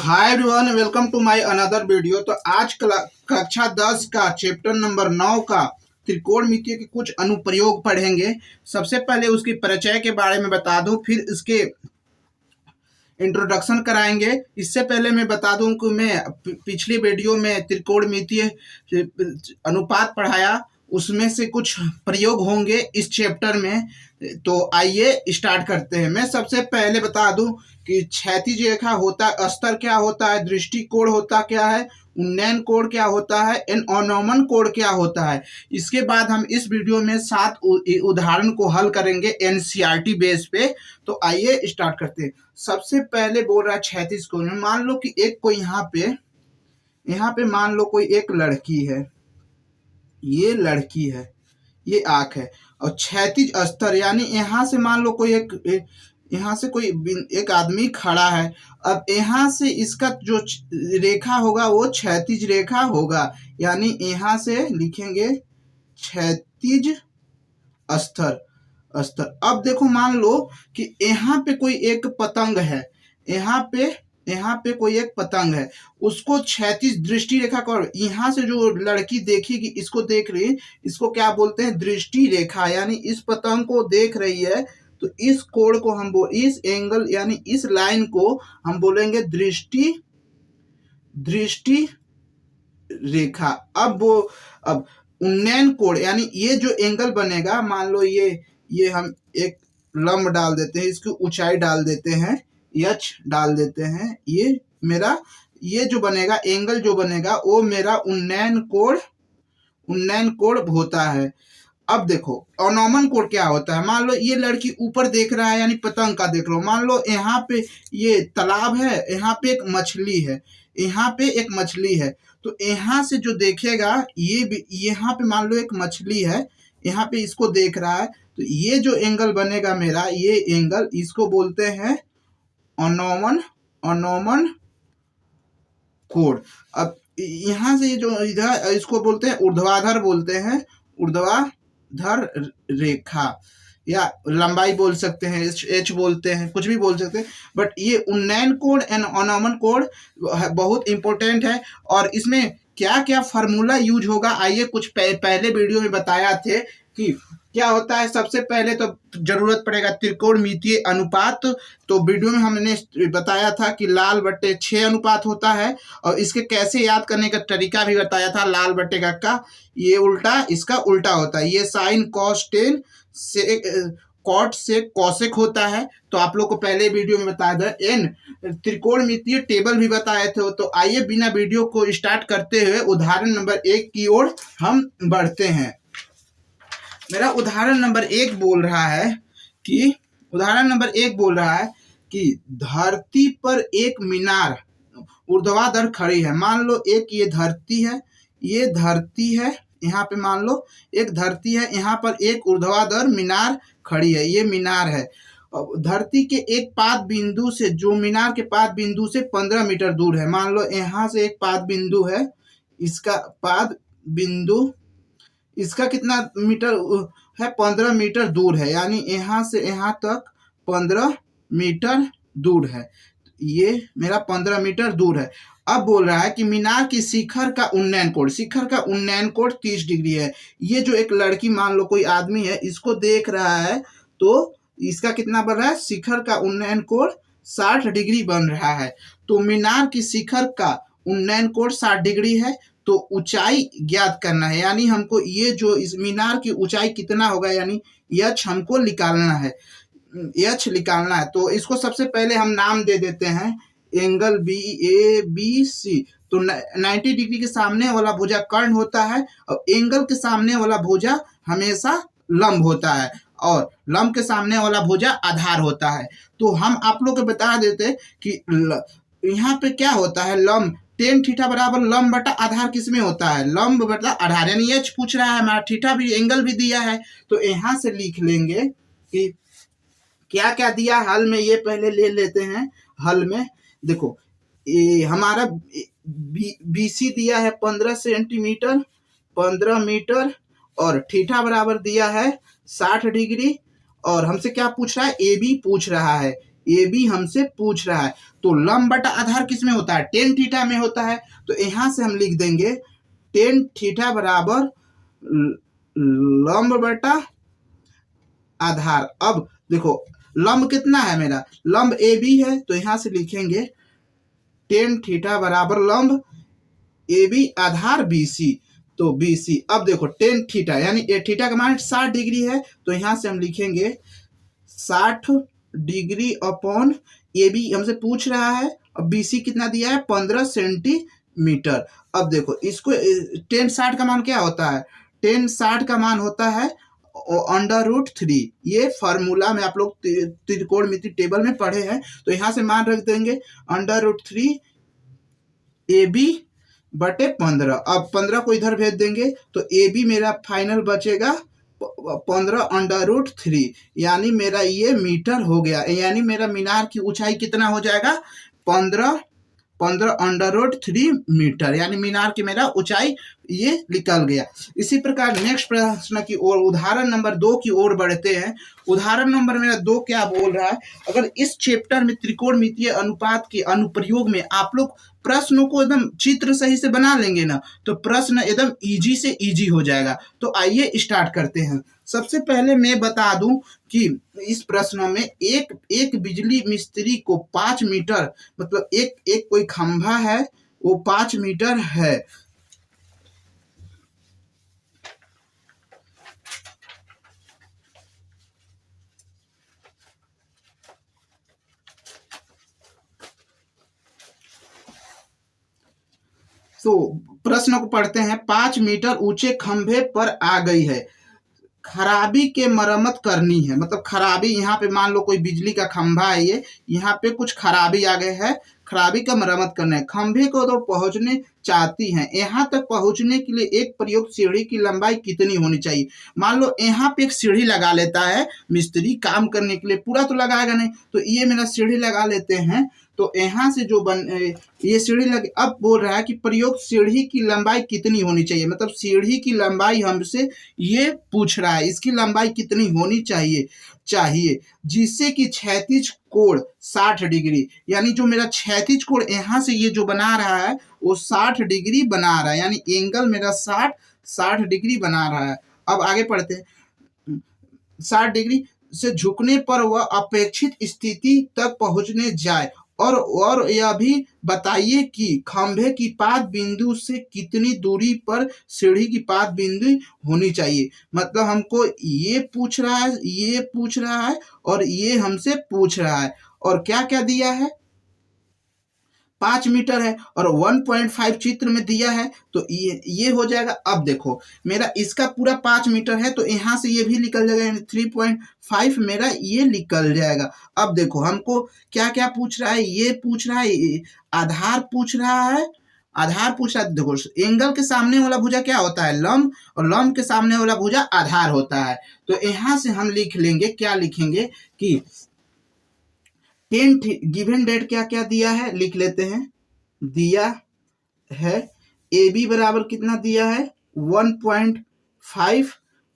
Hi everyone, welcome to my another video. तो आज कक्षा 10 का चैप्टर नंबर 9 का त्रिकोणमितीय के कुछ अनुप्रयोग पढ़ेंगे। सबसे पहले उसकी परिचय के बारे में बता दूं, फिर इसके इंट्रोडक्शन कराएंगे। इससे पहले मैं बता दूं कि मैं पिछली वीडियो में त्रिकोणमितीय अनुपात पढ़ाया, उसमें से कुछ प्रयोग होंगे इस चैप्टर में। तो आइए स्टार्ट करते हैं। मैं सबसे पहले बता दूं कि क्षैतिज रेखा होता है, अस्तर क्या होता है, दृष्टिकोण होता क्या है, उन्नयन कोण क्या होता है, अवनमन कोण क्या होता है। इसके बाद हम इस वीडियो में 7 उदाहरण को हल करेंगे एनसीईआरटी बेस पे। तो आइए स्टार्ट करते हैं। सबसे पहले बोल रहा है क्षैतिज कोण में। मान लो कि एक कोई यहाँ पे मान लो कोई एक लड़की है, ये लड़की है, ये आंख है, और क्षैतिज अस्तर यानी यहाँ से मान लो कोई यहाँ से कोई एक आदमी खड़ा है। अब यहाँ से इसका जो रेखा होगा वो क्षैतिज रेखा होगा, यानी यहाँ से लिखेंगे क्षैतिज अस्तर। अब देखो, मान लो कि यहाँ पे कोई एक पतंग है, यहाँ पे कोई एक पतंग है, उसको क्षैतिज दृष्टि रेखा का, यहाँ से जो लड़की देखेगी, इसको देख रही है, इसको क्या बोलते हैं, दृष्टि रेखा। यानी इस पतंग को देख रही है, तो इस कोण को हम इस एंगल यानी इस लाइन को हम बोलेंगे दृष्टि रेखा। अब उन्नयन कोण यानी ये जो एंगल बनेगा, मान लो ये हम एक लंब डाल देते हैं, इसकी ऊंचाई डाल देते हैं, h डाल देते हैं, ये जो बनेगा एंगल जो बनेगा वो मेरा उन्नयन कोण होता है। अब देखो अवनमन कोण क्या होता है। मान लो ये लड़की ऊपर देख रहा है, यानी पतंग का देख लो। मान लो यहाँ पे ये तालाब है, यहाँ पे एक मछली है, यहाँ पे एक मछली है, तो यहाँ से जो देखेगा, ये भी यहाँ पे मान लो एक मछली है, यहाँ पे इसको देख रहा है, तो ये जो एंगल बनेगा मेरा, ये एंगल, इसको बोलते हैं अवनमन कोण। अब यहाँ से जो इधर, इसको बोलते हैं ऊर्ध्वाधर, बोलते हैं ऊर्ध्वाधर रेखा, या लंबाई बोल सकते हैं, एच बोलते हैं, कुछ भी बोल सकते हैं। बट ये उन्नयन कोण एंड अवनमन कोण बहुत इंपॉर्टेंट है। और इसमें क्या क्या फार्मूला यूज होगा, आइए कुछ पहले वीडियो में बताया थे कि क्या होता है। सबसे पहले तो जरूरत पड़ेगा त्रिकोणमितीय अनुपात। तो वीडियो में हमने बताया था कि लाल बट्टे 6 अनुपात होता है, और इसके कैसे याद करने का तरीका भी बताया था। लाल बट्टे का ये उल्टा, इसका उल्टा होता है, ये साइन कॉस टेन से कॉट से कॉसेक होता है। तो आप लोग को पहले वीडियो में बताया था। त्रिकोणमितीय टेबल भी बताए थे। तो आइए बिना वीडियो को स्टार्ट करते हुए उदाहरण नंबर 1 की ओर हम बढ़ते हैं। मेरा उदाहरण नंबर 1 बोल रहा है कि धरती पर एक मीनार ऊर्ध्वाधर खड़ी है। मान लो एक ये धरती है, यहाँ पे मान लो एक धरती है, यहाँ पर एक ऊर्ध्वाधर मीनार खड़ी है, ये मीनार है। धरती के एक पाद बिंदु से, जो मीनार के पाद बिंदु से 15 मीटर दूर है। मान लो यहाँ से एक पाद बिंदु है, इसका पाद बिंदु, इसका कितना मीटर है, 15 मीटर दूर है, यानी यहाँ से यहाँ तक 15 मीटर दूर है। ये मेरा 15 मीटर दूर है। अब बोल रहा है कि मीनार की शिखर का उन्नयन कोण 30 डिग्री है। ये जो एक लड़की, मान लो कोई आदमी है, इसको देख रहा है, तो इसका कितना बन रहा है, शिखर का उन्नयन कोण 60 डिग्री बन रहा है। तो मीनार की शिखर का उन्नयन कोण 60 डिग्री है, तो ऊंचाई ज्ञात करना है। यानी हमको ये जो इस मीनार की ऊंचाई कितना होगा, यानी h हमको निकालना है, h निकालना है। तो इसको सबसे पहले हम नाम दे देते हैं एंगल ABC। तो 90 डिग्री के सामने वाला भुजा कर्ण होता है, और एंगल के सामने वाला भुजा हमेशा लंब होता है, और लंब के सामने वाला भुजा आधार होता है। तो हम आप लोग को बता देते कि यहाँ पे क्या होता है, लंब टेन थीटा बराबर लंब बटा आधार किस में होता है, लंब बटा आधार। यानी एच पूछ रहा है हमारा, थीटा भी एंगल भी दिया है। तो यहाँ से लिख लेंगे कि क्या क्या दिया हल में, ये पहले ले लेते हैं। हल में देखो, ये हमारा BC दिया है 15 सेंटीमीटर, 15 मीटर, और थीटा बराबर दिया है 60 डिग्री। और हमसे क्या पूछ रहा है, AB पूछ रहा है। ए बी हमसे पूछ रहा है। तो लंब बटा आधार किस में होता है? टेन थीटा में होता है। तो यहाँ से हम लिख देंगे टेन थीटा बराबर लंब बटा आधार। अब देखो लंब कितना है मेरा, लंब ए बी है, तो यहाँ से लिखेंगे टेन थीटा बराबर लंब A B Aadhaar B C. तो बी सी, अब देखो टेन थीटा यानी ए थीटा का मान 60 डिग्री है, तो यहाँ से हम लिखेंगे 60 डिग्री अपॉन ए बी हमसे पूछ रहा है, और बी सी कितना दिया है? 15 सेंटीमीटर। अब देखो इसको टेन 60 का मान क्या होता है? टेन 60 का मान होता है √3। ये फार्मूला में आप लोग त्रिकोणमिति टेबल में पढ़े हैं। तो यहाँ से मान रख देंगे √3 ए बी बटे 15। अब 15 को इधर भेज देंगे तो ए बी मेरा फाइनल बचेगा 15 यानी मेरा ये मीटर हो गया। यानी मेरा मीनार की ऊंचाई कितना हो जाएगा? 15 √3 मीटर, यानी मीनार की मेरा ऊंचाई ये निकल गया। इसी प्रकार नेक्स्ट प्रश्न की ओर, उदाहरण नंबर 2 की ओर बढ़ते हैं। उदाहरण नंबर मेरा 2 क्या बोल रहा है? अगर इस चैप्टर में त्रिकोणमितीय अनुपात के अनुप्रयोग में आप लोग प्रश्नों को एकदम चित्र सही से बना लेंगे ना, तो प्रश्न एकदम इजी से इजी हो जाएगा। तो आइए स्टार्ट करते हैं। सबसे पहले मैं बता दूं कि इस प्रश्न में एक बिजली मिस्त्री को 5 मीटर, मतलब एक कोई खंभा है वो 5 मीटर है। तो प्रश्न को पढ़ते हैं। 5 मीटर ऊंचे खंभे पर आ गई है, खराबी के मरम्मत करनी है। मतलब खराबी, यहाँ पे मान लो कोई बिजली का खंभा है, ये यहाँ पे कुछ खराबी आ गए है, खराबी का मरम्मत करना है। खंभे को तो पहुंचने चाहती हैं, यहाँ तक पहुंचने के लिए एक प्रयुक्त सीढ़ी की लंबाई कितनी होनी चाहिए? मान लो यहाँ पे एक सीढ़ी लगा लेता है मिस्त्री काम करने के लिए, पूरा तो लगाएगा नहीं, तो ये मेरा सीढ़ी लगा लेते हैं। तो यहाँ से जो ये सीढ़ी लगे, अब बोल रहा है कि प्रयुक्त सीढ़ी की लंबाई कितनी होनी चाहिए। मतलब सीढ़ी की लंबाई हमसे ये पूछ रहा है, इसकी लंबाई कितनी होनी चाहिए जिससे कि क्षैतिज कोण 60 डिग्री, यानी जो मेरा क्षैतिज कोण यहाँ से ये जो बना रहा है वो 60 डिग्री बना रहा है, यानी एंगल मेरा 60 डिग्री बना रहा है। अब आगे पढ़ते हैं। 60 डिग्री से झुकने पर वह अपेक्षित स्थिति तक पहुंचने जाए, और यह भी बताइए कि खंभे की पाद बिंदु से कितनी दूरी पर सीढ़ी की पाद बिंदु होनी चाहिए। मतलब हमको ये पूछ रहा है, ये पूछ रहा है, और ये हमसे पूछ रहा है, और क्या क्या दिया है? 5 मीटर है और 1.5 चित्र में दिया है, तो ये हो जाएगा। अब देखो मेरा इसका पूरा 5 मीटर है, तो यहाँ से ये भी निकल जाएगा, यानी 3.5 मेरा ये निकल जाएगा। अब देखो हमको क्या क्या पूछ रहा है? ये पूछ रहा है आधार पूछ रहा है, आधार पूछ रहा है। देखो एंगल के सामने वाला भुजा क्या होता है? लंब, और लंब के सामने वाला भुजा आधार होता है। तो यहाँ से हम लिख लेंगे, क्या लिखेंगे कि 10 गिवन डेट क्या क्या दिया है लिख लेते हैं। दिया है ए बी बराबर कितना दिया है? 1.5,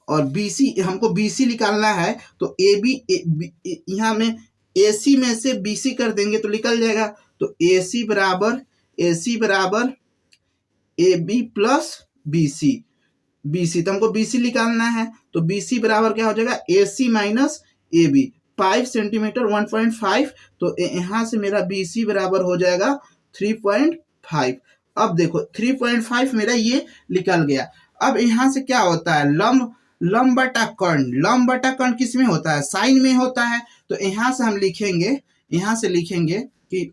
और बी सी, हमको बी सी निकालना है, तो ए बी यहाँ में ए सी में से बी सी कर देंगे तो निकल जाएगा। तो ए सी बराबर A B plus B C, तो हमको बी सी निकालना है, तो बी सी बराबर क्या हो जाएगा? ए सी माइनस ए बी, 5 सेंटीमीटर 1.5, तो यहाँ से मेरा बी सी बराबर हो जाएगा 3.5। अब देखो 3.5 मेरा ये निकल गया। अब यहाँ से क्या होता है? लंब बटा कर्ण किस में होता है? साइन में होता है। तो यहाँ से हम लिखेंगे कि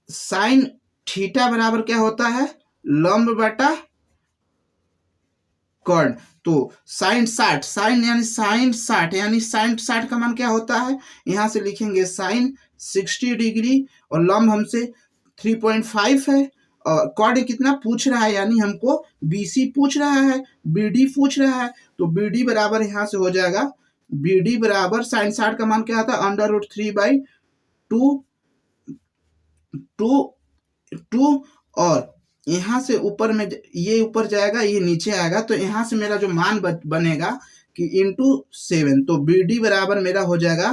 साइन थीटा बराबर क्या होता है? लंब बटा कर्ण। तो साइन 60 यानी साइन 60 का मान क्या होता है? यहाँ से लिखेंगे साइन 60 डिग्री, और लंब हमसे 3.5 है, और कर्ण कितना पूछ रहा है? यानी हमको BC पूछ रहा है, BD पूछ रहा है। तो BD बराबर यहाँ से हो जाएगा, BD बराबर साइन 60 का मान क्या आता है? √3/2, और यहाँ से ऊपर में ये ऊपर जाएगा, ये नीचे आएगा, तो यहाँ से मेरा जो मान बनेगा कि × 7, तो BD बराबर मेरा हो जाएगा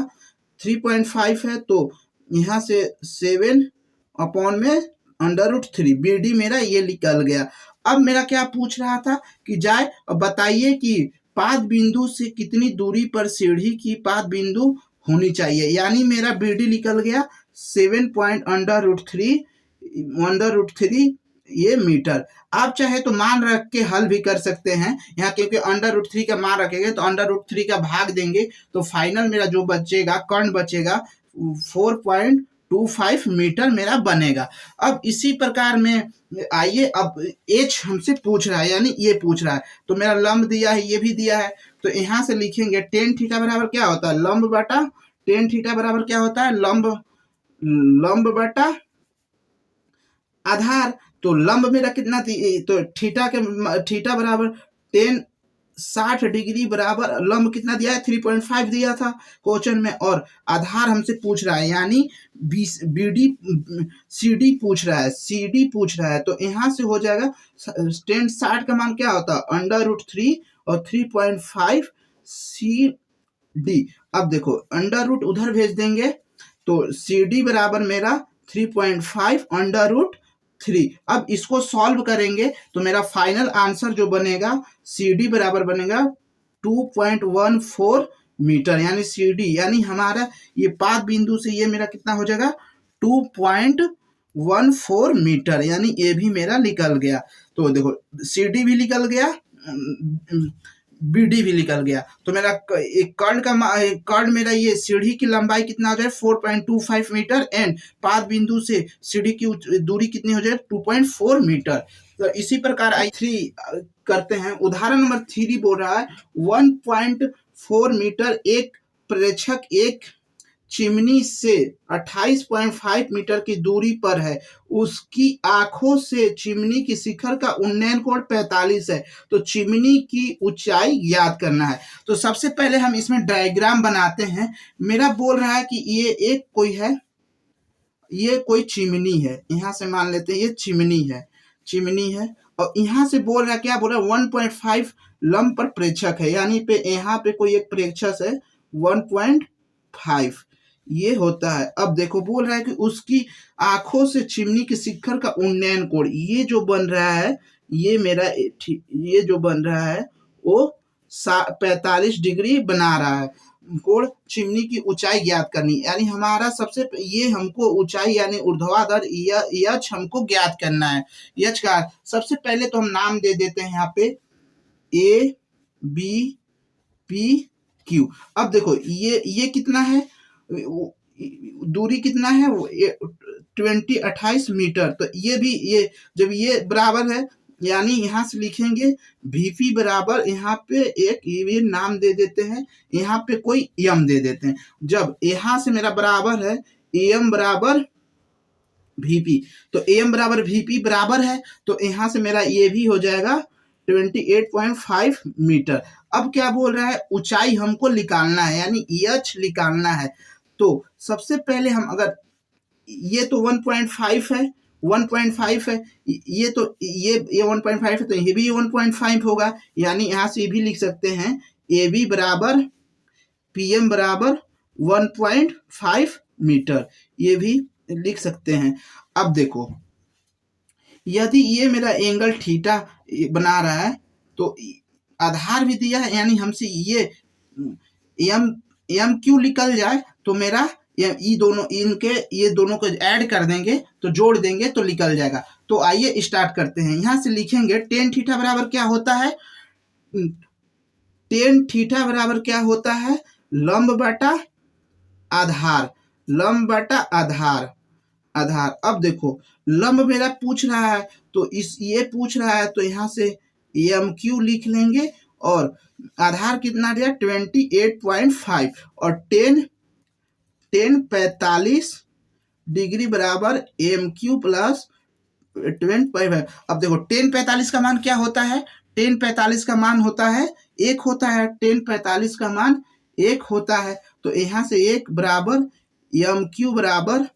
3.5 है, तो यहाँ से 7/√3 BD मेरा ये निकल गया। अब मेरा क्या पूछ रहा था कि जाए और बताइए कि पाद बिंदु से कितनी दूरी पर सीढ़ी की पाद बिंदु होनी चाहिए, यानी मेरा BD निकल गया 7/√3 ये मीटर। आप चाहे तो मान रख के हल भी कर सकते हैं यहाँ, क्योंकि √3 का मान रखेंगे तो √3 का भाग देंगे तो फाइनल मेरा जो बचेगा कर्ण बचेगा 4.25 मीटर मेरा बनेगा। अब इसी प्रकार में आइए, अब एच हमसे पूछ रहा है, यानी ये पूछ रहा है, तो मेरा लंब दिया है, ये भी दिया है, तो यहाँ से लिखेंगे टेन थीटा बराबर क्या होता है, लंब बटा टेन थीटा बराबर क्या होता है, लंब बटा आधार। तो लंब मेरा कितना थी, तो थीटा बराबर टेन 60 डिग्री बराबर लंब कितना दिया है, 3.5 दिया था क्वेश्चन में, और आधार हमसे पूछ रहा है, यानी CD पूछ रहा है, तो यहाँ से हो जाएगा टेन 60 का मान क्या होता है, √3 और 3.5 CD। अब देखो अंडर रूट उधर भेज देंगे तो CD बराबर मेरा 3.5 √3। अब इसको सॉल्व करेंगे तो मेरा फाइनल आंसर जो बनेगा CD बराबर बनेगा 2.14 मीटर, यानी CD यानी हमारा ये पाद बिंदु से ये मेरा कितना हो जाएगा 2.14 मीटर, यानी ये भी मेरा निकल गया। तो देखो CD भी निकल गया, BD भी निकल गया, तो मेरा कर्ण मेरा ये सीढ़ी की लंबाई कितना हो जाए 4.25 मीटर एंड पाद बिंदु से सीढ़ी की दूरी कितनी हो जाए 2.4 मीटर। तो इसी प्रकार I3 करते हैं। उदाहरण नंबर 3 बोल रहा है 1.4 मीटर एक प्रेक्षक एक चिमनी से 28.5 मीटर की दूरी पर है, उसकी आंखों से चिमनी की शिखर का उन्नयन कोण 45 है, तो चिमनी की ऊंचाई ज्ञात करना है। तो सबसे पहले हम इसमें डायग्राम बनाते हैं। मेरा बोल रहा है कि ये एक ये कोई चिमनी है, यहाँ से मान लेते हैं ये चिमनी है, और यहाँ से बोल रहा है क्या बोल रहा है 1.5 लंब पर प्रेक्षक है, यानी पे यहाँ पे कोई एक प्रेक्षक है 1.5 ये होता है। अब देखो बोल रहा है कि उसकी आंखों से चिमनी के शिखर का उन्नयन कोण ये जो बन रहा है, ये जो बन रहा है वो 45 डिग्री बना रहा है कोण। चिमनी की ऊंचाई ज्ञात करनी, यानी हमारा सबसे ये हमको ऊंचाई यानी ऊर्ध्वाधर यच हमको ज्ञात करना है। यच का सबसे पहले तो हम नाम दे देते हैं यहाँ पे ABPQ। अब देखो ये कितना है, दूरी कितना है 28 मीटर, तो ये जब ये बराबर है, यानी यहाँ से लिखेंगे VP बराबर यहाँ पे एक ये नाम दे देते हैं, यहाँ पे कोई M दे देते हैं। जब यहाँ से मेरा बराबर है AM बराबर VP, तो AM बराबर VP बराबर है, तो यहाँ से मेरा ये भी हो जाएगा 28.5 मीटर। अब क्या बोल रहा है, ऊंचाई हमको निकालना है, यानी यच निकालना है। तो सबसे पहले हम अगर ये तो 1.5 है, 1.5 है, ये तो ये 1.5 है, तो ये भी 1.5 होगा, यानी यहाँ से ये भी लिख सकते हैं AB बराबर PM बराबर 1.5 मीटर, ये भी लिख सकते हैं। अब देखो यदि ये मेरा एंगल थीटा बना रहा है तो आधार भी दिया है, यानी हमसे ये MQ निकल जाए तो मेरा ये दोनों को ऐड कर देंगे तो जोड़ देंगे तो निकल जाएगा। तो आइए स्टार्ट करते हैं। यहाँ से लिखेंगे टेन थीटा बराबर क्या होता है, टेन थीटा बराबर क्या होता है, लंब बटा आधार। अब देखो लंब मेरा पूछ रहा है तो ये पूछ रहा है, तो यहाँ से MQ लिख लेंगे, और आधार कितना दिया 28.5 और 10 45 डिग्री बराबर MQ प्लस 25। अब देखो 10 45 का मान क्या होता है, 10 45 का मान होता है 1 होता है, 10 45 का मान 1 होता है, तो यहाँ से 1 बराबर MQ बराबर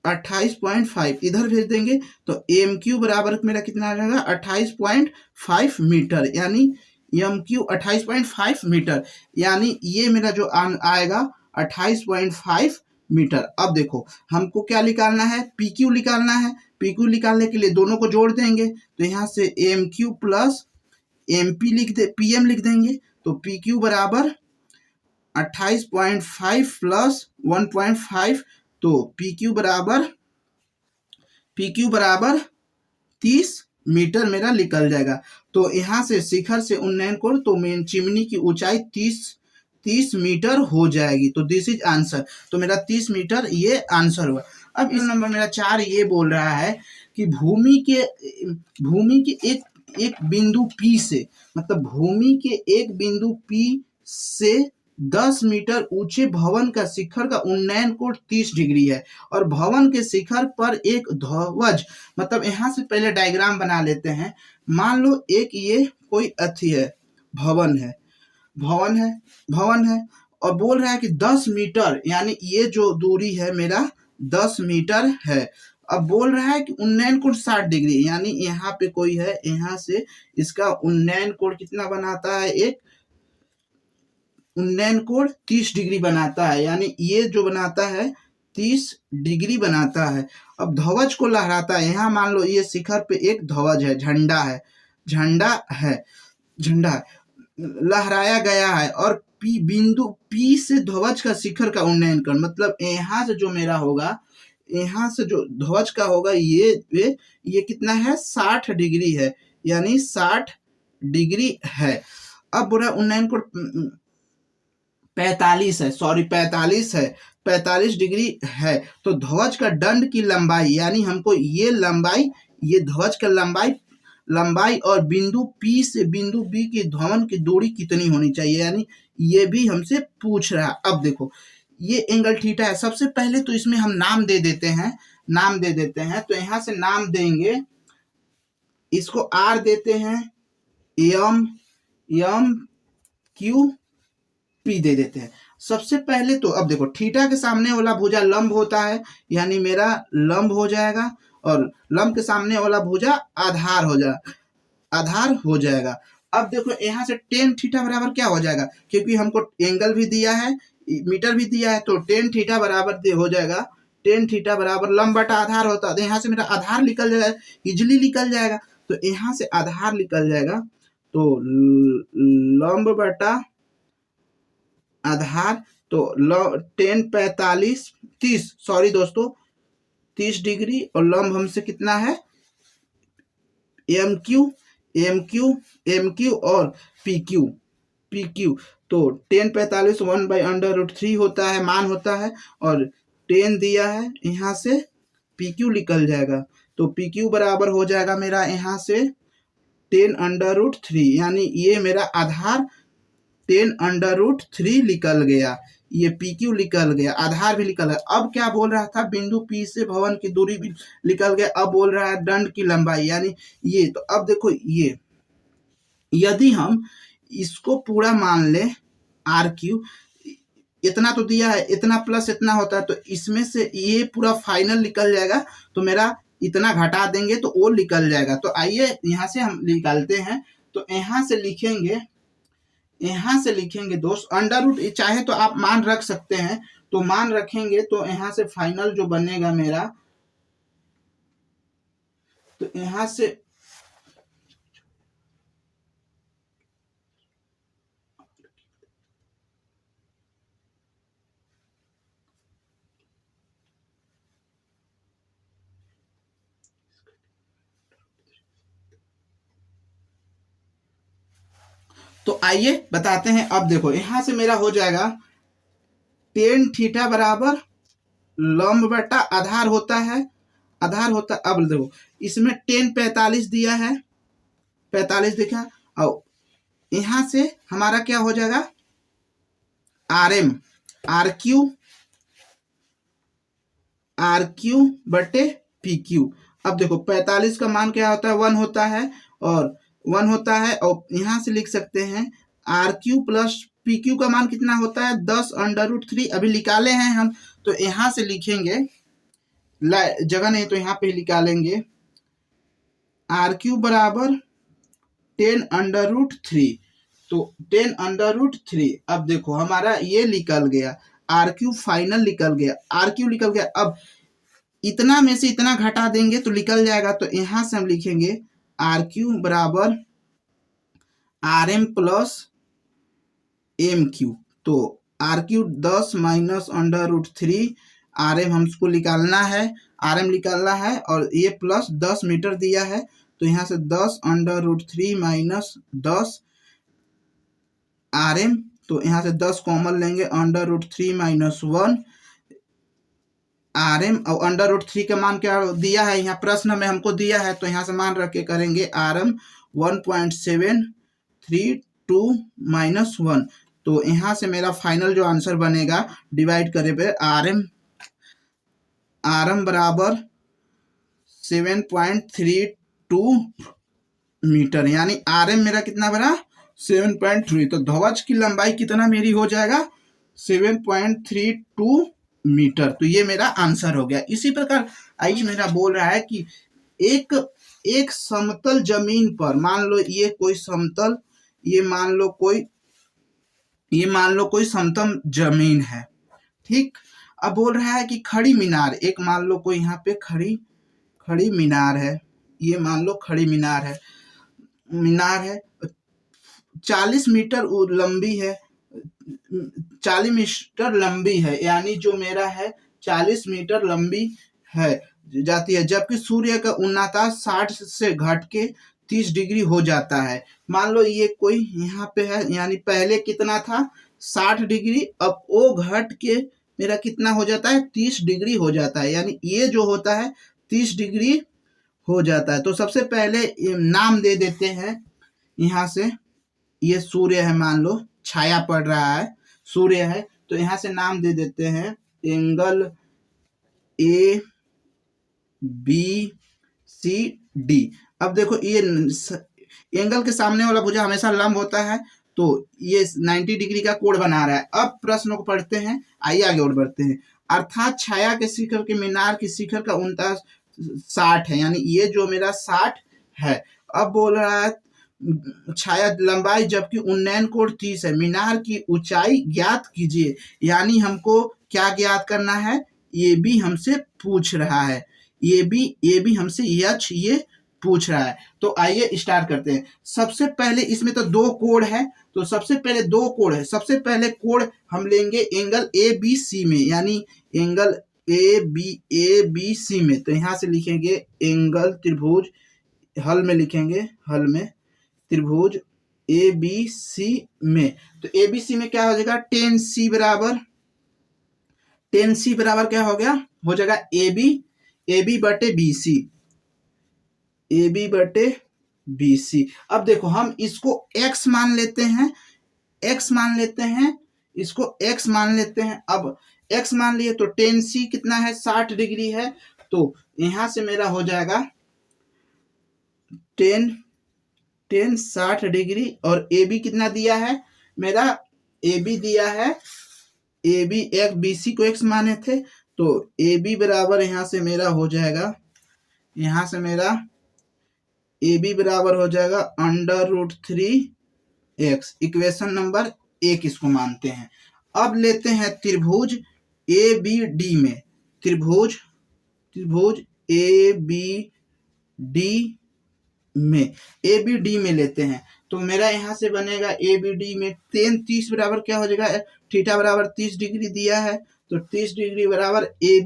28.5 इधर भेज देंगे, तो MQ बराबर मेरा कितना आ जाएगा 28.5 मीटर, यानी MQ 28.5 मीटर, यानी ये मेरा जो आएगा 28.5 मीटर। अब देखो हमको क्या निकालना है, पी क्यू निकालना है। पी क्यू निकालने के लिए दोनों को जोड़ देंगे, तो यहाँ से M Q plus M P P M लिख देंगे। तो पी क्यू बराबर 28.5 प्लस 1.5, तो पी क्यू बराबर 30 मीटर मेरा निकल जाएगा। तो यहाँ से शिखर से उन्नयन कोण, तो मेन चिमनी की ऊंचाई 30 मीटर हो जाएगी। तो दिस इज आंसर। तो मेरा 30 मीटर ये आंसर हुआ। अब इस नंबर मेरा 4 ये बोल रहा है कि भूमि के एक बिंदु P से, मतलब भूमि के एक बिंदु P से 10 मीटर ऊंचे भवन का शिखर का उन्नयन कोण 30 डिग्री है, और भवन के शिखर पर एक ध्वज, मतलब यहाँ से पहले डायग्राम बना लेते हैं। मान लो एक ये कोई अथी है, भवन है और बोल रहा है कि 10 मीटर, यानी ये जो दूरी है मेरा 10 मीटर है। अब बोल रहा है कि उन्नयन कोण 60 डिग्री, यानी यहाँ पे कोई है, यहाँ से इसका उन्नयन कोण कितना बनाता है, एक उन्नयन कोण 30 डिग्री बनाता है, यानी ये जो बनाता है 30 डिग्री बनाता है। अब ध्वज को लहराता है, यहाँ मान लो ये शिखर पे एक ध्वज है, झंडा है लहराया गया है, और बिंदु P से ध्वज का शिखर का उन्नयन कर, मतलब यहाँ से जो मेरा होगा, यहाँ से जो ध्वज का होगा ये कितना है, 60 डिग्री है, यानी 60 डिग्री है। अब बोला उन्नयन कोण 45 है, 45 डिग्री है। तो ध्वज का दंड की लंबाई, यानी हमको ये ध्वज का लंबाई और बिंदु P से बिंदु B की ध्ववन की दूरी कितनी होनी चाहिए, यानी ये भी हमसे पूछ रहा है। अब देखो ये एंगल थीटा है। सबसे पहले तो इसमें हम नाम दे देते हैं। तो यहाँ से नाम देंगे, इसको R देते हैं, एम क्यू पी दे देते हैं। सबसे पहले तो अब देखो थीटा के सामने वाला भुजा लंब होता है, यानी मेरा लंब हो जाएगा, और लंब के सामने वाला भुजा आधार हो जाएगा। अब देखो यहाँ से टेन थीटा बराबर क्या हो जाएगा, क्योंकि हमको एंगल भी दिया है, मीटर भी दिया है, तो टेन थीटा बराबर हो जाएगा, टेन थीटा बराबर लंब बटा आधार होता है। तो यहाँ से मेरा आधार निकल जाएगा, इजिली निकल जाएगा। तो यहाँ से आधार निकल जाएगा, तो लंब बटा आधार, तो 30 डिग्री, और लंब हमसे कितना है, एम क्यू और पी क्यू। तो 1045 1/√3 होता है, मान होता है, और 10 दिया है, यहाँ से पी क्यू निकल जाएगा। तो पी क्यू बराबर हो जाएगा मेरा यहाँ से 10√3, यानी ये मेरा आधार 10√3 निकल गया। ये पी क्यू निकल गया, आधार भी निकल गया। अब क्या बोल रहा था, बिंदु P से भवन की दूरी भी निकल गया। अब बोल रहा है दंड की लंबाई, यानी ये। तो अब देखो ये, यदि हम इसको पूरा मान ले, RQ इतना तो दिया है, इतना प्लस इतना होता है, तो इसमें से ये पूरा फाइनल निकल जाएगा। तो मेरा इतना घटा देंगे तो वो निकल जाएगा। तो आइए यहाँ से हम निकालते हैं। तो यहाँ से लिखेंगे दोस्त, अंडर रूट, चाहे तो आप मान रख सकते हैं, तो मान रखेंगे तो यहाँ से फाइनल जो बनेगा मेरा, तो यहाँ से तो आइए बताते हैं। अब देखो यहां से मेरा हो जाएगा 10 थीटा बराबर लंब बटा आधार होता है। अब देखो इसमें 10 45 दिया है, 45 दिखा, और यहां से हमारा क्या हो जाएगा, आर क्यू बटे पी क्यू। अब देखो 45 का मान क्या होता है, 1 होता है, और 1 होता है, और यहां से लिख सकते हैं R Q plus P Q का मान कितना होता है, 10√3 अभी निकाले हैं हम। तो यहां से लिखेंगे, जगह नहीं तो यहाँ पे निकालेंगे, आर क्यू बराबर 10√3। तो 10√3, अब देखो हमारा ये निकल गया, आर क्यूब फाइनल निकल गया, आर क्यूब निकल गया। अब इतना में से इतना घटा देंगे तो निकल जाएगा, तो यहां से हम लिखेंगे आर क्यूब बराबर R M plus M cube. तो R cube 10 minus √3 R M हमको निकालना है, आर एम निकालना है, और ये प्लस 10 मीटर दिया है, तो यहाँ से 10 √3 माइनस 10 आर एम, तो यहाँ से 10 कॉमन लेंगे, √3 माइनस 1 आर एम, और √3 का मान क्या दिया है यहाँ प्रश्न में हमको दिया है, तो यहाँ से मान रख के करेंगे आर एम 1.732 माइनस 1। तो यहाँ से मेरा फाइनल जो आंसर बनेगा डिवाइड करे पे आर एम बराबर 7.32 मीटर, यानी आर एम मेरा कितना बना 7.3। तो ध्वज की लंबाई कितना मेरी हो जाएगा 7.32 मीटर। तो ये मेरा आंसर हो गया। इसी प्रकार आइए मेरा बोल रहा है कि एक समतल जमीन पर मान लो ये कोई समतल, ये मान लो कोई समतल जमीन है, ठीक। अब बोल रहा है कि खड़ी मीनार, एक मान लो कोई यहाँ पे खड़ी मीनार है, ये मान लो खड़ी मीनार है 40 मीटर लंबी है, 40 मीटर लंबी है, यानी जो मेरा है 40 मीटर लंबी है जाती है, जबकि सूर्य का उन्नता 60 से घट के 30 डिग्री हो जाता है। मान लो ये कोई यहाँ पे है, यानी पहले कितना था 60 डिग्री, अब वो घट के मेरा कितना हो जाता है 30 डिग्री हो जाता है, यानी ये जो होता है 30 डिग्री हो जाता है। तो सबसे पहले नाम दे देते हैं, यहाँ से ये सूर्य है, मान लो छाया पड़ रहा है, सूर्य है, तो यहाँ से नाम दे देते हैं angle A B C D. अब देखो ये एंगल के सामने वाला भुजा हमेशा लंब होता है, तो ये 90 डिग्री का कोण बना रहा है। अब प्रश्न को पढ़ते हैं, आइए आगे और बढ़ते हैं। अर्थात छाया के शिखर के मीनार की शिखर का उन्नता 60 है, यानी ये जो मेरा 60 है। अब बोल रहा है छाया लंबाई जबकि उन्नयन कोण 30 है, मीनार की ऊंचाई ज्ञात कीजिए, यानी हमको क्या ज्ञात करना है, ये भी हमसे पूछ रहा है, ये भी हमसे ये पूछ रहा है। तो आइए स्टार्ट करते हैं। सबसे पहले इसमें तो दो कोण है, तो सबसे पहले दो कोण है, सबसे पहले कोण हम लेंगे एंगल ए बी सी में, यानी एंगल ए बी सी में। तो यहाँ से लिखेंगे एंगल त्रिभुज, हल में लिखेंगे, हल में त्रिभुज ए बी सी में। तो ए बी सी में क्या हो जाएगा, टेन सी बराबर क्या हो गया, हो जाएगा ए बी बटे बी सी, ए बी बटे बी सी। अब देखो हम इसको x मान लेते हैं, इसको x मान लेते हैं। अब x मान लिए तो टेन सी कितना है 60 डिग्री है, तो यहां से मेरा हो जाएगा टेन 60 डिग्री, और ए बी कितना दिया है मेरा, ए बी दिया है, ए बी एक बी सी को x माने थे, तो ए बी बराबर यहां से मेरा हो जाएगा, यहां से मेरा ए बी बराबर हो जाएगा √3x, इक्वेशन नंबर 1 इसको मानते हैं। अब लेते हैं त्रिभुज ए बी डी में, त्रिभुज ए बी डी में लेते हैं। तो मेरा यहाँ से बनेगा ए बी डी में tan 30 बराबर क्या हो जाएगा, थीटा बराबर 30 डिग्री दिया है, तो 30 डिग्री बराबर ए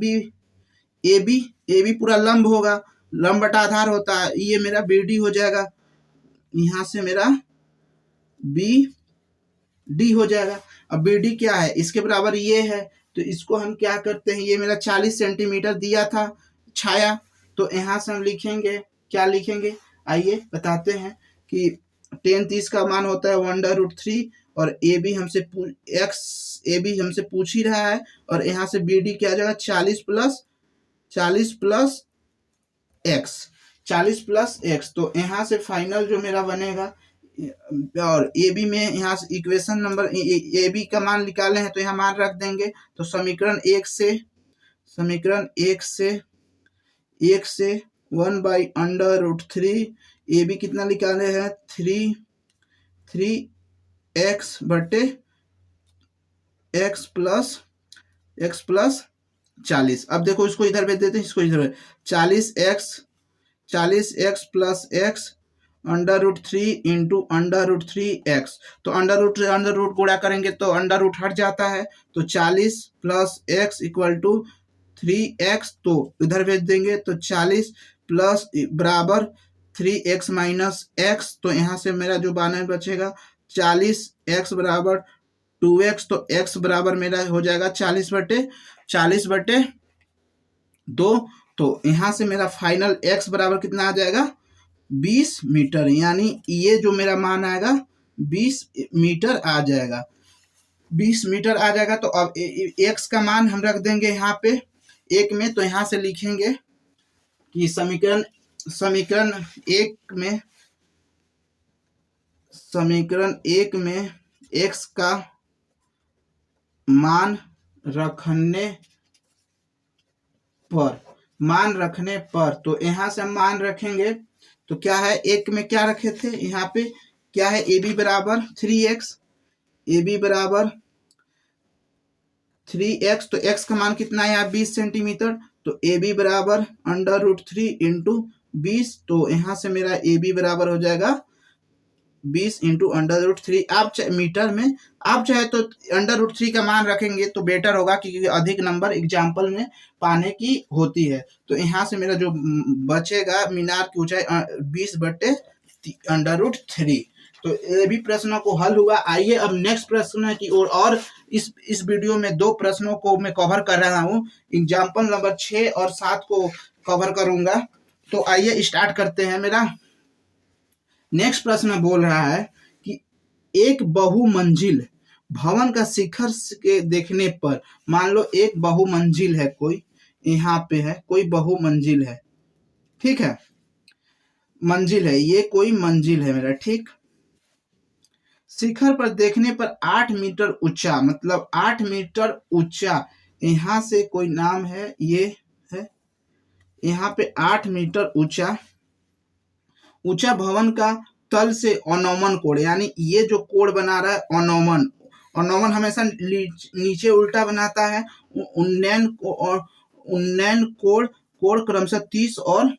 बी पूरा लंब होगा, लंब बटा आधार होता है, ये मेरा बी डी हो जाएगा, यहाँ से मेरा बी डी हो जाएगा। अब बी डी क्या है, इसके बराबर ये है, तो इसको हम क्या करते हैं, ये मेरा 40 सेंटीमीटर दिया था छाया, तो यहाँ से हम लिखेंगे, क्या लिखेंगे आइए बताते हैं कि tan 30 का मान होता है 1/√3, और ए बी हमसे पूछ ही रहा है, और यहाँ से बी डी क्या आ जाएगा 40 प्लस x, तो यहाँ से फाइनल जो मेरा बनेगा, और ए बी में यहाँ से इक्वेशन नंबर ए बी का मान निकाले हैं, तो यहाँ मान रख देंगे। तो समीकरण एक से 1/√3, ए बी कितना निकाले हैं 3x बटे x प्लस x प्लस 40। अब देखो इसको इधर भेज देते हैं, इसको इधर 40x plus x √3 into √3x। तो अंडर रूट गुणा करेंगे तो अंडर रूट हट जाता है, तो 40 plus x equal to 3x। तो इधर भेज देंगे तो 40 प्लस बराबर 3x माइनस x। तो यहाँ से मेरा जो बानर बचेगा 40x बराबर 2x। तो x बराबर मेरा हो जाएगा 40/2। तो यहाँ से मेरा फाइनल x बराबर कितना आ जाएगा 20 मीटर, यानी ये जो मेरा मान आएगा 20 मीटर आ जाएगा, 20 मीटर आ जाएगा। तो अब x का मान हम रख देंगे यहाँ पे 1 में। तो यहाँ से लिखेंगे कि समीकरण 1 में x का मान रखने पर तो यहाँ से हम मान रखेंगे तो क्या है, 1 में क्या रखे थे, यहाँ पे क्या है ab बराबर 3x, ab बराबर 3x। तो x का मान कितना है यहाँ 20 सेंटीमीटर। तो ab बराबर √3 इंटू 20। तो यहाँ से मेरा ab बराबर हो जाएगा 20 इंटू √3। आप मीटर में आप चाहे तो √3 का मान रखेंगे तो बेटर होगा, क्योंकि अधिक नंबर एग्जाम्पल में पाने की होती है। तो यहाँ से मेरा जो बचेगा मीनार की ऊंचाई 20/√3। तो ये भी प्रश्नों को हल हुआ। आइए अब नेक्स्ट प्रश्न की ओर। और इस वीडियो में 2 प्रश्नों को मैं कवर कर रहा हूँ, एग्जाम्पल नंबर 6 और 7 को कवर करूंगा। तो आइए स्टार्ट करते हैं। मेरा नेक्स्ट प्रश्न बोल रहा है कि एक बहुमंजिल भवन का शिखर के देखने पर, मान लो एक बहुमंजिल है, कोई यहाँ पे है, कोई बहुमंजिल है, ठीक है, मंजिल है, ये कोई मंजिल है मेरा, ठीक। शिखर पर देखने पर 8 मीटर ऊंचा, मतलब 8 मीटर ऊंचा यहाँ से कोई नाम है, ये है यहाँ पे 8 मीटर ऊंचा भवन का तल से अनोमन कोण, यानी ये जो कोण बना रहा है अनोमन हमेशा नीचे उल्टा बनाता है। उन्नयन कोण क्रमशः 30 और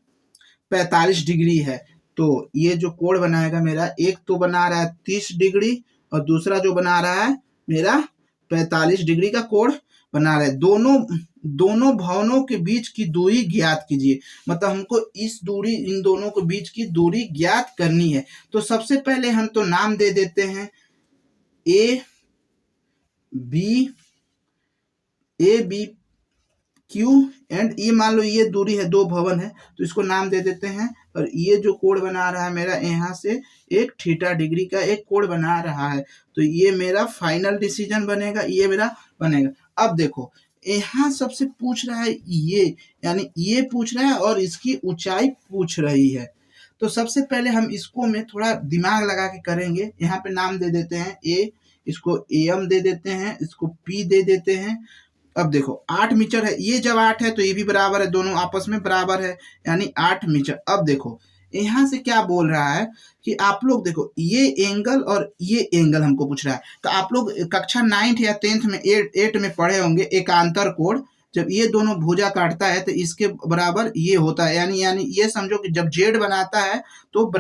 45 डिग्री है। तो ये जो कोण बनाएगा मेरा, एक तो बना रहा है 30 डिग्री और दूसरा जो बना रहा है मेरा 45 डिग्री का कोण बना रहा है। दोनों भवनों के बीच की दूरी ज्ञात कीजिए, मतलब हमको इन दोनों के बीच की दूरी ज्ञात करनी है। तो सबसे पहले हम तो नाम दे देते हैं ए बी क्यू एंड ये, मान लो ये दूरी है, 2 भवन है तो इसको नाम दे देते हैं। और ये जो कोण बना रहा है मेरा, यहाँ से एक थीटा डिग्री का एक कोण बना रहा है। तो ये मेरा फाइनल डिसीजन बनेगा, ये मेरा बनेगा। अब देखो यहाँ सबसे पूछ रहा है ये, यानी ये पूछ रहा है और इसकी ऊंचाई पूछ रही है। तो सबसे पहले हम इसको में थोड़ा दिमाग लगा के करेंगे। यहाँ पे नाम दे देते हैं ए, इसको एम दे देते हैं, इसको पी दे देते हैं। अब देखो 8 मीटर है, ये जब 8 है तो ये भी बराबर है, दोनों आपस में बराबर है, यानी 8 मीटर। अब देखो यहाँ से क्या बोल रहा है कि आप लोग देखो ये एंगल और ये एंगल हमको पूछ रहा है। तो आप लोग कक्षा 9th या 10th में 8 में पढ़े होंगे एकांतर कोण। जब ये दोनों भुजा काटता है तो इसके बराबर ये होता है, यानी ये समझो कि जब जेड बनाता है तो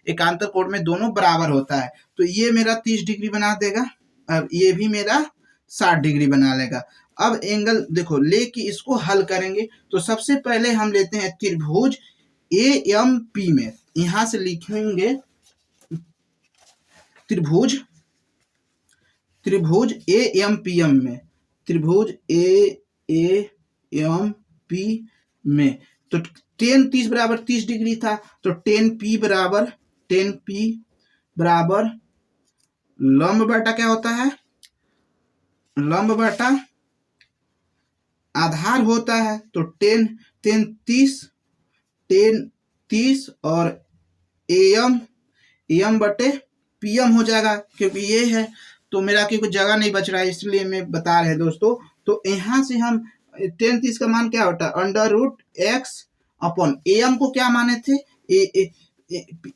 एकांतर कोण में दोनों बराबर होता है। तो ये मेरा 30 डिग्री बना देगा, अब ये भी मेरा 60 डिग्री बना लेगा। अब एंगल देखो लेके इसको हल करेंगे। तो सबसे पहले हम लेते हैं त्रिभुज AMP में, यहां से लिखेंगे त्रिभुज AMPM में, त्रिभुज AMP में। तो 10 30 बराबर 30 डिग्री था, तो 10P बराबर लंब बटा क्या होता है, लंब बटा आधार होता है। तो 10 30 और AM बटे PM हो जाएगा, क्योंकि ये है तो मेरा क्योंकि जगह नहीं बच रहा है इसलिए मैं बता रहे हैं दोस्तों। तो यहाँ से हम 10 30 का मान क्या होता है √x अपॉन AM को क्या माने थे,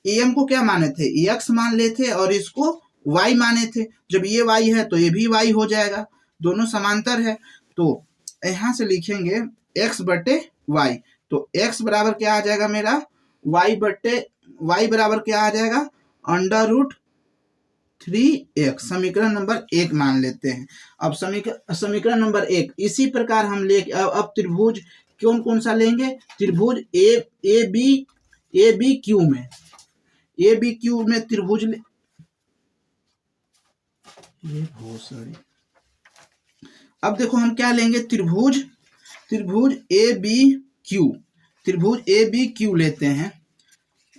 AM को क्या माने थे, x मान लेते और इसको y माने थे। जब ये y है तो ये भी y हो जाएगा, दोनों समांतर है। तो यहाँ से लिखेंगे x बटे वाई, तो x बराबर क्या आ जाएगा मेरा, y बटे y बराबर क्या आ जाएगा, अंडर रूट 3x। समीकरण नंबर 1 मान लेते हैं। अब समीकरण नंबर 1 इसी प्रकार हम ले अब त्रिभुज कौन कौन सा लेंगे, त्रिभुज ए बी क्यू में, ए बी क्यू में त्रिभुज ये बहुत सारी। अब देखो हम क्या लेंगे, त्रिभुज ए बी क्यू, त्रिभुज ए बी क्यू लेते हैं।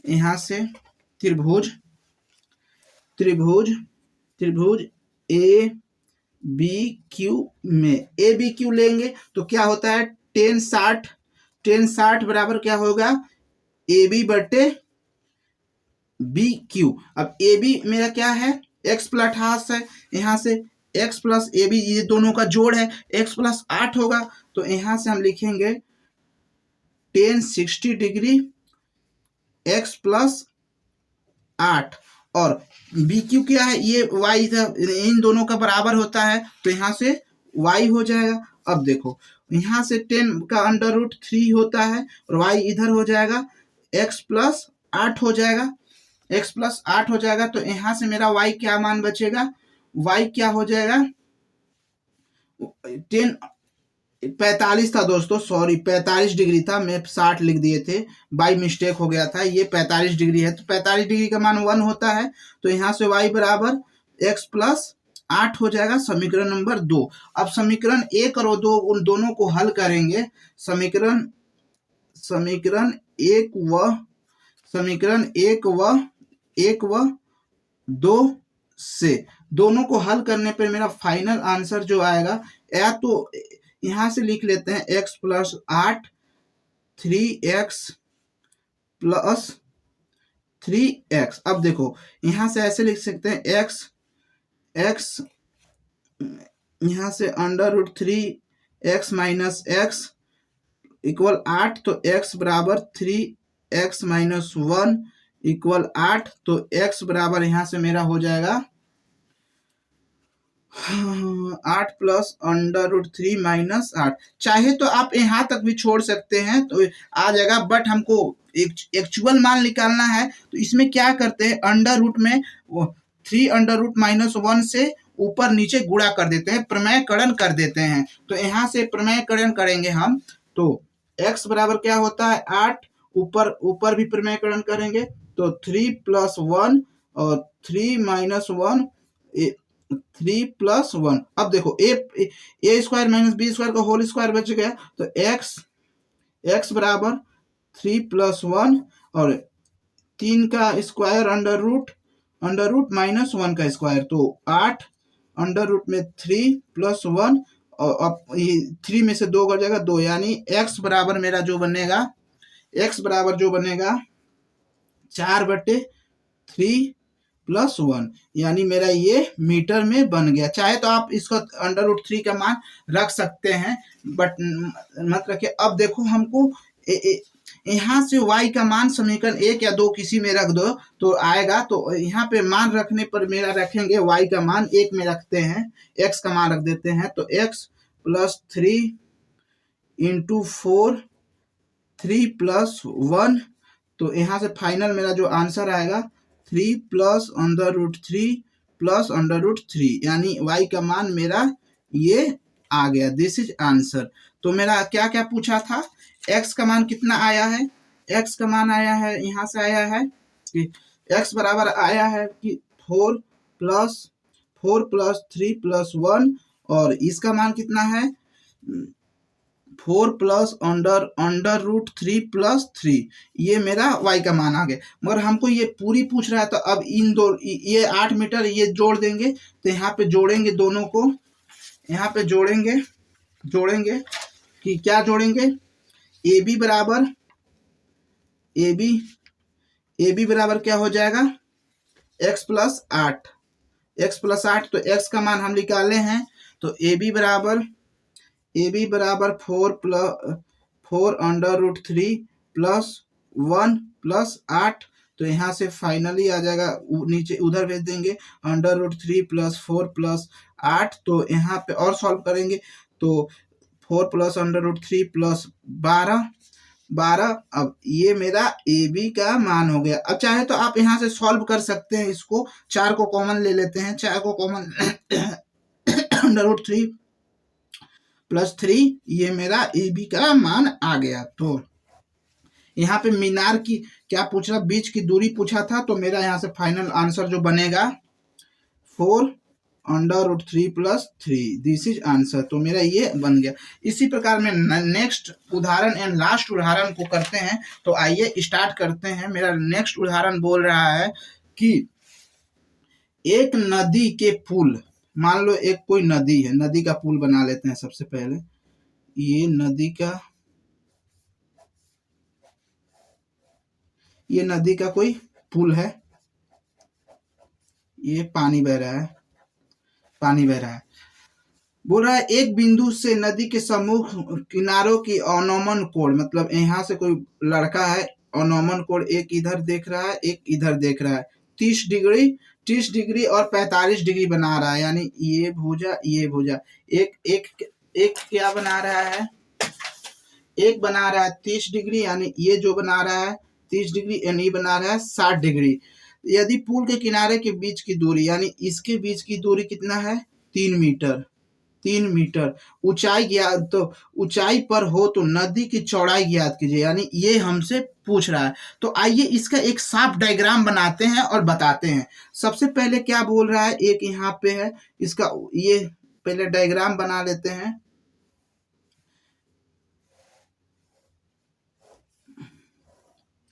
यहां से त्रिभुज ए बी क्यू में ए बी क्यू लेंगे तो क्या होता है, टेन साठ बराबर क्या होगा, ए बी बटे बी क्यू। अब ए बी मेरा क्या है, x प्लस 8 है, यहाँ से x प्लस ए बी ये दोनों का जोड़ है, x प्लस 8 होगा, तो यहाँ से हम लिखेंगे टेन 60 डिग्री x प्लस 8, और बी क्यू क्या है, ये y इन दोनों का बराबर होता है, तो यहाँ से y हो जाएगा। अब देखो यहाँ से 10 का अंडर रूट 3 होता है और y इधर हो जाएगा, x प्लस 8 हो जाएगा, x प्लस 8 हो जाएगा, तो यहाँ से मेरा y क्या मान बचेगा, y क्या हो जाएगा, 45 था दोस्तों, सॉरी 45 डिग्री था, मैं 60 लिख दिए थे, बाई मिस्टेक हो गया था, ये 45 डिग्री है, तो 45 डिग्री का मान 1 होता है, तो यहाँ से y बराबर x प्लस 8 हो जाएगा, समीकरण नंबर 2। अब समीकरण 1 और 2 उन दोनों को हल करेंगे, समीकरण 1 व 2 से दोनों को हल करने पर मेरा फाइनल आंसर जो आएगा, या तो यहां से लिख लेते हैं x plus 8 3x plus 3x। अब देखो यहां से ऐसे लिख सकते हैं x यहां से under root 3x minus x equal 8, तो x बराबर 3x माइनस 1 इक्वल 8, तो x बराबर यहां से मेरा हो जाएगा 8 प्लस अंडर रूट 3 माइनस 8। चाहे तो आप यहाँ तक भी छोड़ सकते हैं तो आ जाएगा, बट हमको एक्चुअल मान निकालना है, तो इसमें क्या करते हैं, अंडर रूट में 3 अंडर रूट माइनस 1 से ऊपर नीचे गुणा कर देते हैं, प्रमेयकरण कर देते हैं। तो यहाँ से प्रमेयकरण करेंगे हम, तो x बराबर क्या होता है 8, ऊपर भी प्रमेयकरण करेंगे तो 3 प्लस 1 और 3 माइनस 1 3 प्लस 1। अब देखो ए स्क्वायर माइनस बी स्क्वायर का होल स्क्वायर बच गया, तो x बराबर 3 प्लस 1 और 3 का स्क्वायर अंडर रूट माइनस 1 का स्क्वायर, तो 8 अंडर रूट में 3 प्लस 1 और अब 3 में से 2 कर जाएगा 2, यानी x बराबर मेरा जो बनेगा, x बराबर जो बनेगा 4/3 प्लस 1, यानी मेरा ये मीटर में बन गया। चाहे तो आप इसका अंडर रूट 3 का मान रख सकते हैं, बट मत रखिए। अब देखो हमको यहाँ से y का मान समीकरण 1 या 2 किसी में रख दो तो आएगा, तो यहाँ पे मान रखने पर मेरा रखेंगे y का मान 1 में रखते हैं, x का मान रख देते हैं, तो x प्लस 3 इंटू 4 3 प्लस 1, तो यहाँ से फाइनल मेरा जो आंसर आएगा 3 plus under root 3 plus under root 3, यानी y का मान मेरा ये आ गया। This is answer. तो मेरा क्या क्या पूछा था, x का मान कितना आया है, x का मान आया है, यहाँ से आया है कि x बराबर आया है कि 4 प्लस 3 प्लस 1, और इसका मान कितना है 4 प्लस अंडर रूट 3 प्लस 3, ये मेरा y का मान आ गया। मगर हमको ये पूरी पूछ रहा है, तो अब इन दो ये 8 मीटर ये जोड़ देंगे, तो यहाँ पे जोड़ेंगे दोनों को, यहाँ पे जोड़ेंगे कि क्या जोड़ेंगे, ए बी बराबर क्या हो जाएगा x प्लस 8, तो x का मान हम निकाले हैं, तो ए बी बराबर 4 अंडर रूट 3 प्लस 1 प्लस 8, तो यहाँ से फाइनली आ जाएगा, नीचे उधर भेज देंगे अंडर रूट 3 प्लस 4 प्लस 8, तो यहाँ पे और सॉल्व करेंगे तो 4 प्लस अंडर रूट 3 प्लस 12। अब ये मेरा ए बी का मान हो गया। अब चाहे तो आप यहाँ से सॉल्व कर सकते हैं इसको, 4 को कॉमन ले लेते हैं, 4 को कॉमन अंडर रूट 3 प्लस 3, ये मेरा ए बी का मान आ गया। तो यहाँ पे मीनार की क्या पूछ रहा, बीच की दूरी पूछा था, तो मेरा यहाँ से फाइनल आंसर जो बनेगा 4 under root 3 plus 3, this is answer. तो मेरा ये बन गया। इसी प्रकार में नेक्स्ट उदाहरण एंड लास्ट उदाहरण को करते हैं। तो आइए स्टार्ट करते हैं। मेरा नेक्स्ट उदाहरण बोल रहा है कि एक नदी के पुल, मान लो एक कोई नदी है, नदी का पुल बना लेते हैं। सबसे पहले ये नदी का कोई पुल है, ये पानी बह रहा है, बोल रहा है एक बिंदु से नदी के सम्मुख किनारों की अनोमन कोण, मतलब यहाँ से कोई लड़का है, अनोमन कोण एक इधर देख रहा है, एक इधर देख रहा है, 30 डिग्री और 45 डिग्री बना रहा है। यानी ये भुजा एक क्या बना रहा है, एक बना रहा है 30 डिग्री, यानी ये जो बना रहा है 30 डिग्री, यानी ये बना रहा है 60 डिग्री। यदि पुल के किनारे के बीच की दूरी, यानी इसके बीच की दूरी कितना है, 3 मीटर। ऊंचाई ज्ञात, तो ऊंचाई पर हो तो नदी की चौड़ाई ज्ञात कीजिए, यानी ये हमसे पूछ रहा है। तो आइए इसका एक साफ डायग्राम बनाते हैं और बताते हैं। सबसे पहले क्या बोल रहा है, एक यहाँ पे है, इसका ये पहले डायग्राम बना लेते हैं।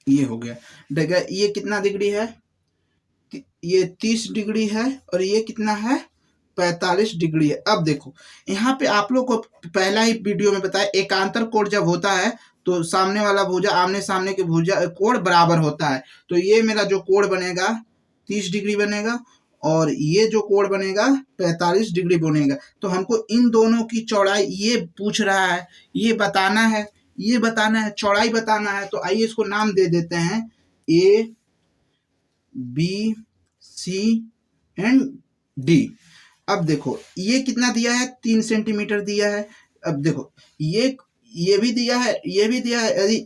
ये हो गया डायग्राम। ये कितना डिग्री है, ये 30 डिग्री है, और ये कितना है, 45 डिग्री है। अब देखो यहाँ पे आप लोग को पहला ही वीडियो में बताया, एकांतर कोण जब होता है तो सामने वाला भुजा आमने सामने के भुजा कोण बराबर होता है। तो ये मेरा जो कोण बनेगा 30 डिग्री बनेगा, और ये जो कोण बनेगा 45 डिग्री बनेगा। तो हमको इन दोनों की चौड़ाई ये पूछ रहा है, ये बताना है, चौड़ाई बताना है। तो आइए इसको नाम दे देते हैं A B C and D. अब देखो ये कितना दिया है, 3 सेंटीमीटर दिया है। अब देखो ये भी दिया है, ये भी दिया है। यदि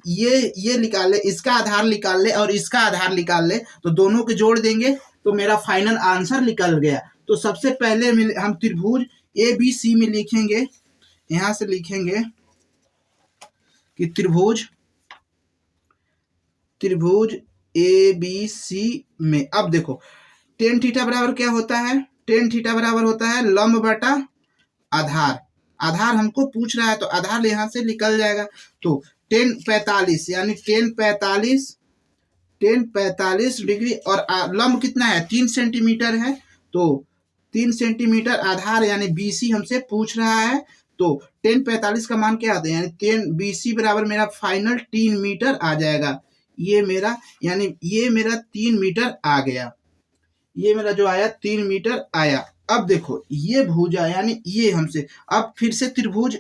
ये निकाल ले, इसका आधार निकाल ले और इसका आधार निकाल ले, तो दोनों के जोड़ देंगे तो मेरा फाइनल आंसर निकल गया। तो सबसे पहले हम त्रिभुज ए बी सी में लिखेंगे, यहां से लिखेंगे कि त्रिभुज ए बी सी में। अब देखो टेन थीटा बराबर क्या होता है, टेन थीटा बराबर होता है लंब बटा आधार। आधार हमको पूछ रहा है तो आधार यहां से निकल जाएगा। तो 1045 यानी 1045 डिग्री, और लंब कितना है, 3 सेंटीमीटर है। तो 3 सेंटीमीटर आधार यानी बीसी हमसे पूछ रहा है। तो 1045 का मान क्या आता है, यानी 10 बीसी बराबर मेरा फाइनल 3 मीटर आ जाएगा। ये मेरा 3 मीटर आ गया, ये मेरा जो आया 3 मीटर आया। अब देखो ये भुजा, यानी ये हमसे, अब फिर से त्रिभुज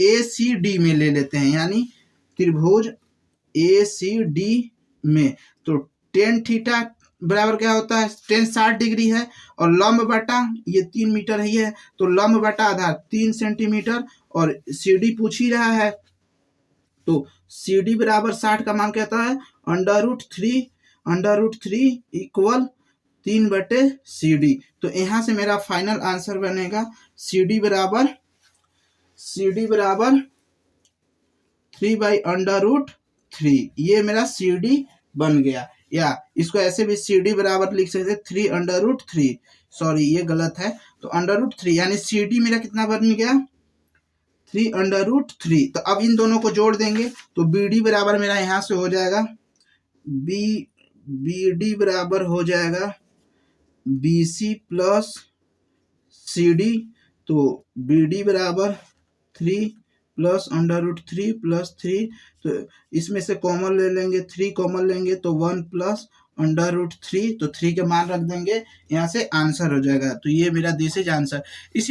ए सी डी में ले लेते हैं, यानी त्रिभुज ए सी डी में। तो 10 थीटा बराबर क्या होता है, 10 60 डिग्री है, और लंब बटा ये 3 मीटर ही है, तो लंब बटा आधार 3 सेंटीमीटर, और सी डी पूछ ही रहा है। तो सी डी बराबर 60 का मान क्या आता है, under root three equal 3/CD। तो यहां से मेरा फाइनल आंसर बनेगा CD बराबर 3/√3। ये मेरा CD बन गया। या इसको ऐसे भी CD बराबर लिख सकते 3/√3, सॉरी ये गलत है। तो √3 यानी CD मेरा कितना बन गया, 3/√3। तो अब इन दोनों को जोड़ देंगे तो BD बराबर मेरा यहां से हो जाएगा, BD बराबर हो जाएगा BC प्लस CD। तो BD बराबर 3 प्लस √3 प्लस 3, तो इसमें से कॉमन ले लेंगे, 3 कॉमन लेंगे तो 1 प्लस √3, तो 3 के मान रख देंगे, यहाँ से आंसर हो जाएगा। तो ये मेरा दिस इज आंसर। इसी